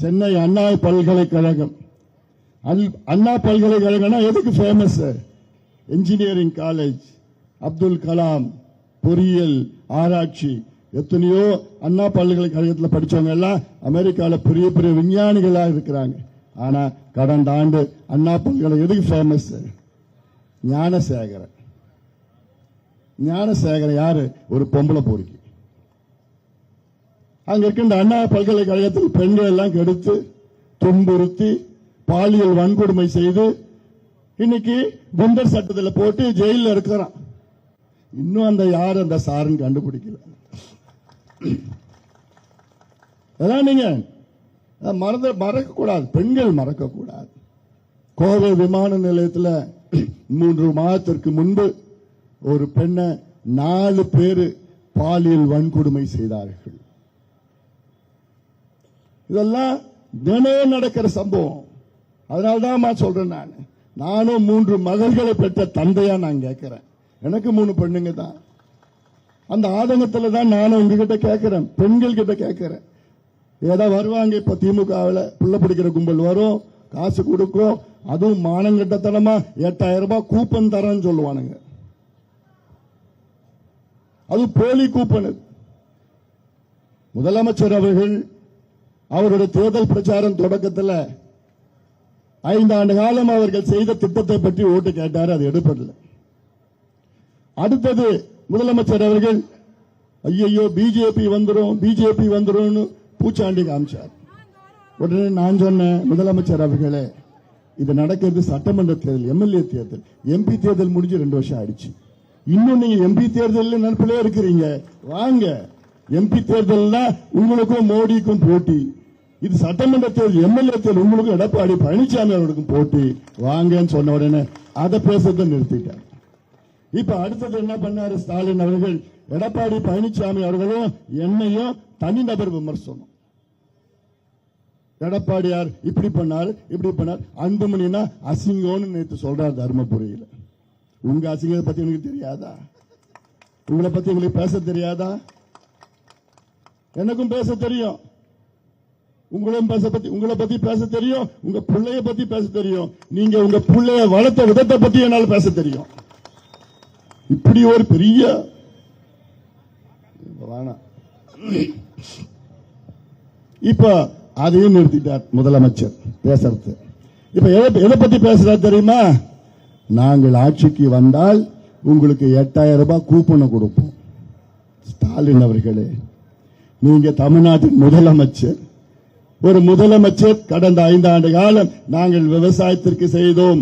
சென்னை அண்ணா பல்கலைக்கழகம். அண்ணா பல்கலைக்கழகம்னா எதுக்கு famous? Engineering college, Abdul Kalam, பொறியியல் ஆராய்ச்சி, எத்தனையோ அண்ணா பல்கலைக்கழகத்தில் படிச்சவங்க எல்லாம் அமெரிக்காவில் பெரிய பெரிய விஞ்ஞானிகளாக இருக்கிறாங்க. ஆனா கடந்த ஆண்டு அண்ணா பல்கலைக்கழகம் எதுக்கு ஃபேமஸ்? ஞானசேகரன். ஞானசேகரன் யாரு? ஒரு பொம்பளை பொறுக்கி. அங்க இருக்கின்ற அண்ணா பல்கலைக்கழகத்தில் பெண்கள் எல்லாம் கெடுத்து துன்புறுத்தி பாலியல் வன்கொடுமை செய்து இன்னைக்கு குண்டர் சட்டத்தில் போட்டு ஜெயில இருக்கிறான். இன்னும் அந்த யார் அந்த சாருன்னு கண்டுபிடிக்கல. அதான் நீங்க மறக்கக்கூடாது, பெண்கள் மறக்கக்கூடாது. கோவை விமான நிலையத்தில் 3 மாதத்திற்கு முன்பு ஒரு பெண்ணை 4 பேர் பாலியல் வன்கொடுமை செய்தார்கள். இதெல்லாம் தினம் நடக்கிற சம்பவம். அதனால்தான் சொல்றேன், நானும் 3 மகள்களை பெற்ற தந்தையா நான் கேட்கிறேன். எனக்கு 3 பெண்ணுங்க தான். அந்த ஆதங்கத்தில் தான் நானும் உங்ககிட்ட கேட்கிறேன், பெண்கள் கிட்ட கேட்கிறேன். ஏதோ வருவாங்க, இப்ப திமுகவில் புள்ள பிடிக்கிற கும்பல் வரும், காசு கொடுக்கும், அதுவும் மானங்கட்டத்தனமா 8000 ரூபாய் கூப்பன் தரேன்னு சொல்லுவானுங்க. அது போலி கூப்பன். முதலமைச்சர் அவர்கள் அவருடைய தேர்தல் பிரச்சாரம் தொடக்கத்தில் 5 ஆண்டு காலம் அவர்கள் செய்த திட்டத்தை பற்றி ஓட்டு கேட்டார், அது எடுப்பதில்லை. அடுத்தது முதலமைச்சர் அவர்கள் ஐயோ பிஜேபி வந்துரும் பூச்சாண்டி காமிச்சார். உடனே நான் சொன்னேன், முதலமைச்சர் அவர்களே, இது நடக்கிறது சட்டமன்ற தேர்தல், எம்எல்ஏ தேர்தல், எம்பி தேர்தல் முடிஞ்சு 2 வருஷம் ஆயிடுச்சு. இன்னும் நீங்க எம்பி தேர்தல் நினைப்பிலே இருக்கிறீங்க. வாங்க, எம்பி தேர்தல் உங்களுக்கும் மோடிக்கும் போட்டி. இது சட்டமன்ற தேர்தல், எம்எல்ஏ தேர்தல் உங்களுக்கும் எடப்பாடி பழனிசாமி அவர்களுக்கும் போட்டி. வாங்கன்னு சொன்ன உடனே அதை பேசுறதை நிறுத்திட்டார். இப்ப அடுத்தது என்ன பண்ணாரு ஸ்டாலின் அவர்கள்? எடப்பாடி பழனிசாமி அவர்களும் என்னையும் தனிநபர் விமர்சனம். எடப்பாடியார் இப்படி பண்ணார், இப்படி பண்ணார். அன்புமணினா அசிங்கம்னு நேற்று சொல்றார் தர்மபுரியில். உங்க அசிங்கத்தை பத்தி உங்களுக்கு தெரியாதா? உங்களை பத்தி உங்களுக்கு பேச தெரியாதா? எனக்கும் பேச தெரியும். உங்களை பத்தி பேச தெரியும், உங்க பிள்ளைய பத்தி பேச தெரியும். நீங்க உங்க பிள்ளைய வளர்த்த விதத்தை பத்தி என்னால பேச தெரியும். இப்படி ஒரு பெரிய இப்ப அதையும் நிறுத்திட்டார் முதலமைச்சர் பேசுறது. இப்ப எதை பத்தி பேசுறாரு தெரியுமா? நாங்கள் ஆட்சிக்கு வந்தால் உங்களுக்கு 8000 ரூபாய் கூப்பனை கொடுப்போம். ஸ்டாலின் அவர்களே, நீங்க தமிழ்நாட்டின் முதலமைச்சர். ஒரு முதலமைச்சர் கடந்த 5 ஆண்டு காலம் நாங்கள் விவசாயத்திற்கு செய்தோம்,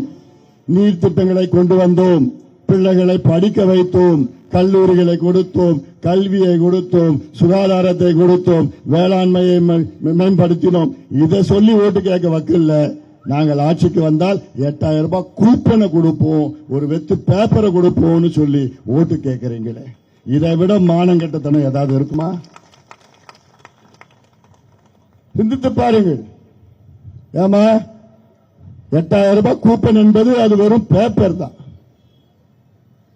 நீர் திட்டங்களை கொண்டு வந்தோம், பிள்ளைகளை படிக்க வைத்தோம், கல்லூரிகளை கொடுத்தோம், கல்வியை கொடுத்தோம், சுகாதாரத்தை கொடுத்தோம், வேளாண்மையை மேம்படுத்தினோம். இதை சொல்லி ஓட்டு கேட்க வக்கில்ல. நாங்கள் ஆட்சிக்கு வந்தால் 8000 ரூபாய் கூப்பனை கொடுப்போம், ஒரு வெத்து பேப்பரை கொடுப்போம்னு சொல்லி ஓட்டு கேட்கிறீங்களே. இதை விட மானங்கெட்டத்தனம் ஏதாவது இருக்குமா? சிந்தித்து பாருங்கள். ஏமா 8000 ரூபாய் கூப்பன் என்பது அது வெறும் பேப்பர் தான்.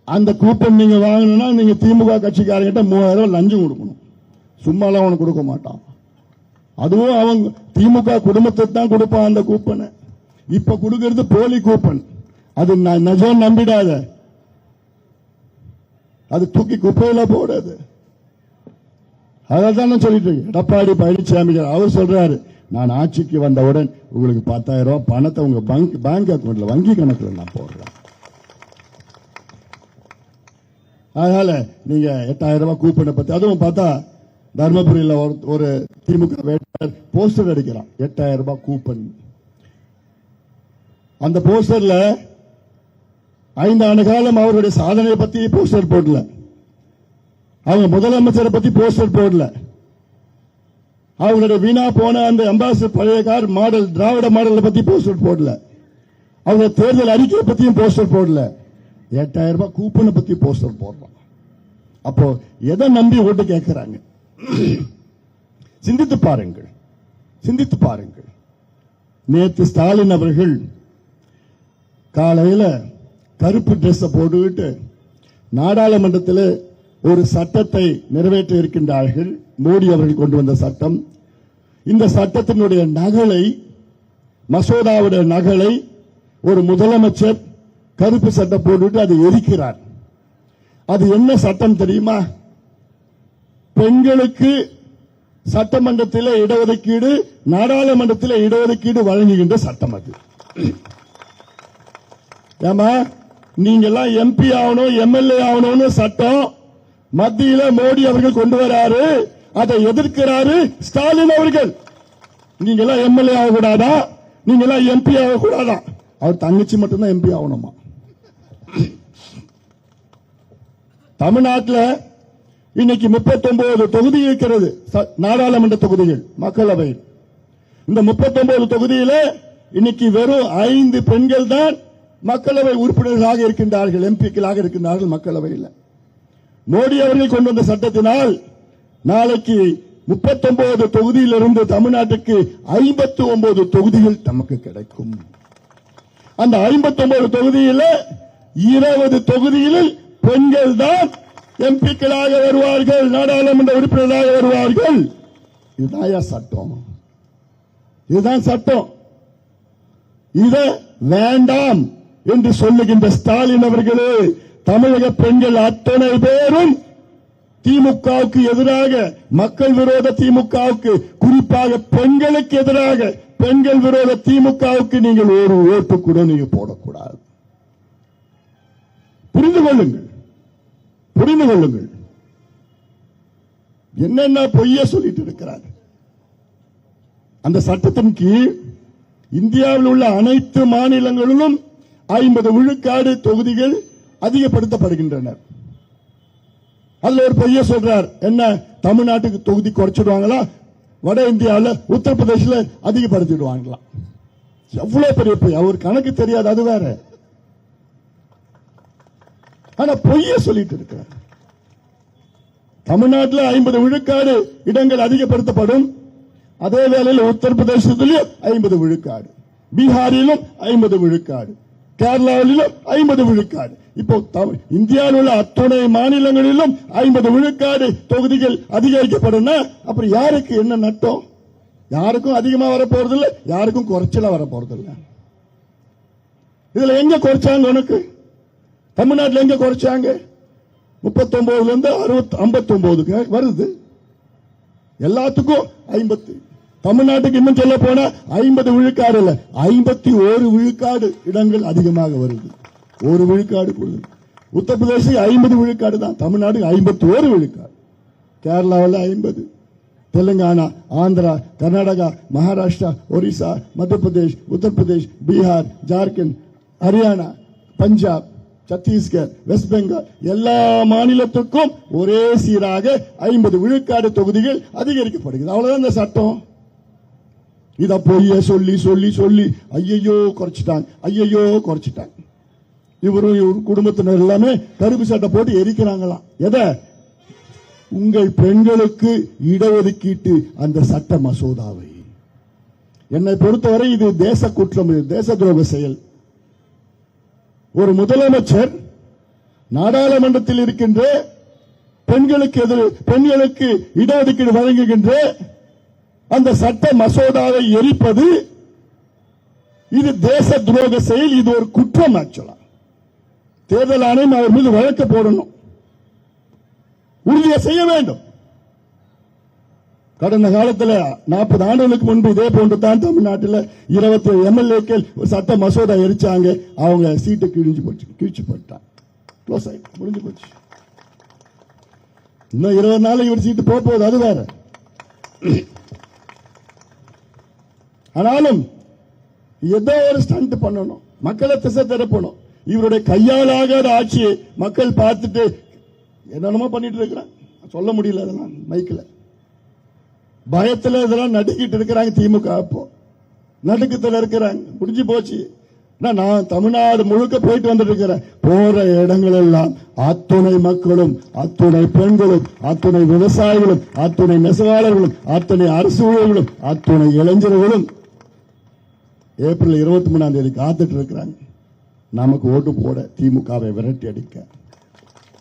அந்த கூப்பன் நீங்க வாங்கணும்னா நீங்க திமுக கட்சிக்காரங்கிட்ட 3000 லஞ்சம் கொடுக்கணும். சும்மாலாம் அவனுக்கு கொடுக்க மாட்டான். அதுவும் அவன் திமுக குடும்பத்தை தான் கொடுப்பான் அந்த கூப்பனை. இப்ப கொடுக்கிறது போலி கூப்பன். அது நிஜம் நம்பிடாத, அது தூக்கி குப்பையில போடாது. அதான் சொல்லிட்டு எடப்பாடி பழனிசாமி அவர் சொல்றாரு, நான் ஆட்சிக்கு வந்தவுடன் உங்களுக்கு 10,000 ரூபாய் பணத்தை உங்க பேங்க் அக்கௌண்ட்ல வங்கி கணக்குல நான் போடுறேன். அதனால நீங்க 8000 ரூபாய் கூப்பனை பத்தி, அதுவும் பார்த்தா தர்மபுரியில் ஒரு திமுக வேட்பாளர் போஸ்டர் அடிக்கிறான், 8000 ரூபாய் கூப்பன். அந்த போஸ்டர்ல 5 ஆண்டு காலம் அவருடைய சாதனை பத்தி போஸ்டர் போடல, அவங்க முதலமைச்சரை பத்தி போஸ்டர் போடல, அவங்களுடைய வீணா போன அந்த அம்பாசிடர் பழைய கார் மாடல் திராவிட மாடல் பத்தி போஸ்டர் போடல, அவங்க தேர்தல் அறிக்கையை பத்தியும் போஸ்டர் போடல. 8000 ரூபாய் கூப்பனை பத்தி போஸ்டர் போடுறான். அப்போ எதை நம்பி ஓட்டு கேட்கிறாங்க? சிந்தித்து பாருங்கள், சிந்தித்து பாருங்கள். நேற்று ஸ்டாலின் அவர்கள் காலையில் கருப்பு டிரெஸ் போட்டுவிட்டு நாடாளுமன்றத்தில் ஒரு சட்டத்தை நிறைவேற்ற இருக்கின்றார்கள். மோடி அவர்கள் கொண்டு வந்த சட்டம். இந்த சட்டத்தினுடைய நகலை, மசோதாவுடைய நகலை ஒரு முதலமைச்சர் கருப்பு சட்டம் போட்டுட்டு அதை எரிக்கிறார். அது என்ன சட்டம் தெரியுமா? பெண்களுக்கு சட்டமன்றத்தில் இடஒதுக்கீடு, நாடாளுமன்றத்தில் இடஒதுக்கீடு வழங்குகின்ற சட்டம் அது. ஏமா நீங்க எல்லாம் எம்பி ஆகணும், எம்எல்ஏ ஆகணும்னு சட்டம் மத்தியில மோடி அவர்கள் கொண்டு வராரு. அதை எதிர்க்கிறாரு ஸ்டாலின் அவர்கள். நீங்க எல்லாம் எம்எல்ஏ ஆகக்கூடாதா, நீங்க எல்லாம் எம்பி ஆகக்கூடாதா? அவர் தங்கச்சி மட்டும்தான் எம்பி ஆகணுமா? தமிழ்நாட்டில் இன்னைக்கு 39 தொகுதி இருக்கிறது, நாடாளுமன்ற தொகுதிகள், மக்களவை. இந்த 39 தொகுதியில இன்னைக்கு வெறும் 5 பெண்கள் தான் மக்களவை உறுப்பினர்களாக இருக்கின்றார்கள், எம்பிக்களாக இருக்கின்றார்கள் மக்களவையில். மோடி அவர்கள் கொண்டு வந்த சட்டத்தினால் நாளைக்கு 39 தொகுதியிலிருந்து தமிழ்நாட்டுக்கு 59 தொகுதிகள் நமக்கு கிடைக்கும். அந்த 59 தொகுதியில் 20 தொகுதிகளில் பெண்கள் தான் எம்பிக்களாக வருவார்கள், நாடாளுமன்ற உறுப்பினராக வருவார்கள். இதுதான் சட்டம், இதுதான் சட்டம். இத வேண்டாம் என்று சொல்லுகின்ற ஸ்டாலின் அவர்களே, தமிழக பெண்கள் அத்தனை பேரும் திமுகவுக்கு எதிராக, மக்கள் விரோத திமுகவுக்கு, குறிப்பாக பெண்களுக்கு எதிராக, பெண்கள் விரோத திமுகவுக்கு நீங்கள் ஒரு ஓட்டு கூட நீங்க போடக்கூடாது. புரிந்து கொள்ளுங்கள், புரிந்து கொள்ளுங்கள். என்னென்ன பொய்ய சொல்லிட்டு இருக்கிறார். அந்த சட்டத்தின் கீழ் இந்தியாவில் உள்ள அனைத்து மாநிலங்களிலும் 50 விழுக்காடு தொகுதிகள் அதிகப்படுத்தப்படுகின்றன. அதுல ஒரு பொய்ய சொல்றார். என்ன, தமிழ்நாட்டுக்கு தொகுதி குறைச்சிடுவாங்களா, வட இந்தியாவில் உத்தரப்பிரதேசில் அதிகப்படுத்திடுவாங்களா? எவ்வளவு பெரிய பொய், அவர் கணக்கு தெரியாது, அது வேற. ஆனா பொய்ய சொல்லிட்டு இருக்கிறார். தமிழ்நாட்டில் 50 விழுக்காடு இடங்கள் அதிகப்படுத்தப்படும், அதே வேளையில் உத்தரப்பிரதேசத்திலும் 50 விழுக்காடு, பீகாரிலும் 50 விழுக்காடு, கேரளாவிலும் 50 விழுக்காடு. இப்போ இந்தியாவில் உள்ள அத்துணை மாநிலங்களிலும் 50 விழுக்காடு தொகுதிகள் அதிகரிக்கப்படும். அப்புறம் யாருக்கு என்ன நட்டம்? யாருக்கும் அதிகமா வரப்போறதில்லை, யாருக்கும் குறைச்சலா வரப்போறதில்லை. இதுல எங்க குறைச்சாங்க? உனக்கு தமிழ்நாட்டில் எங்க குறைச்சாங்க? 39 இருந்து 59 வருது. எல்லாத்துக்கும் 50. தமிழ்நாட்டுக்கு இன்னும் சொல்ல போனா 50 விழுக்காடு இல்ல, 51 விழுக்காடு இடங்கள் அதிகமாக வருது. ஒரு விழுக்காடு. உத்தரப்பிரதேசம் 50 விழுக்காடு தான், தமிழ்நாடு 51 விழுக்காடு, கேரளாவில் 50, தெலுங்கானா, ஆந்திரா, கர்நாடகா, மகாராஷ்டிரா, ஒரிசா, மத்திய பிரதேஷ், உத்தரப்பிரதேஷ், பீகார், ஜார்க்கண்ட், ஹரியானா, பஞ்சாப், சத்தீஸ்கர், வெஸ்ட் பெங்கால், எல்லா மாநிலத்துக்கும் ஒரே சீராக 50 விழுக்காடு தொகுதிகள் அதிகரிக்கப்படுகிறது. அவ்வளவுதான் இந்த சட்டம். இத பொய்ய சொல்லி சொல்லி சொல்லி ஐயோ குறைச்சிட்டாங்க, ஐயோ குறைச்சிட்டாங்க. இவரும் இவர் குடும்பத்தினர் எல்லாமே கருப்பு சட்டை போட்டு எரிக்கிறாங்களாம். எதை? உங்கள் பெண்களுக்கு இடஒதுக்கீட்டு அந்த சட்ட மசோதாவை. என்னை பொறுத்தவரை இது தேச குற்றம், தேச துரோக செயல். ஒரு முதலமைச்சர் நாடாளுமன்றத்தில் இருக்கின்ற பெண்களுக்கு இடஒதுக்கீடு வழங்குகின்ற அந்த சட்ட மசோதாவை எரிப்பது இது தேச துரோக செயல். இது ஒரு குற்றம். ஆக்சுவலா தேர்தல் ஆணையம் அவர் மீது வழக்கு போடணும், உறுதியை செய்ய வேண்டும். கடந்த காலத்தில் 40 ஆண்டுகளுக்கு முன்பு இதே போன்று தான் தமிழ்நாட்டில் 27 எம்எல்ஏக்கள் சட்ட மசோதா எரிச்சாங்க. அவங்க சீட்டை கிழிச்சு போட்டாங்க, க்ளோஸ் ஆயிட்டு முடிஞ்சு போச்சு. இன்னும் 20 நாள் இவர் சீட்டு போகுது, அது வேற. ஆனாலும் ஏதோ ஒரு ஸ்டண்ட் பண்ணணும், மக்களை திசை திருப்பணும். இவருடைய கையாலாகாத ஆட்சியை மக்கள் பார்த்துட்டு என்னென்னமோ பண்ணிட்டு இருக்கிறாங்க. சொல்ல முடியல, அதெல்லாம் மைக்கில் பயத்தில் இதெல்லாம் நடுக்கிட்டு இருக்கிறாங்க. திமுக அப்போ நடுக்கத்தில் இருக்கிறாங்க. முடிஞ்சு போச்சு. நான் தமிழ்நாடு முழுக்க போயிட்டு வந்துட்டு இருக்கிறேன். போற இடங்கள் எல்லாம் அத்துணை மக்களும், அத்துணை பெண்களும், அத்துணை விவசாயிகளும், அத்துணை நெசவாளர்களும், அத்துணை அரசு ஊழியர்களும், அத்துணை இளைஞர்களும் ஏப்ரல் 23ஆம் தேதி காத்துட்டு இருக்கிறாங்க நமக்கு ஓட்டு போட, திமுகவை விரட்டி அடிக்க.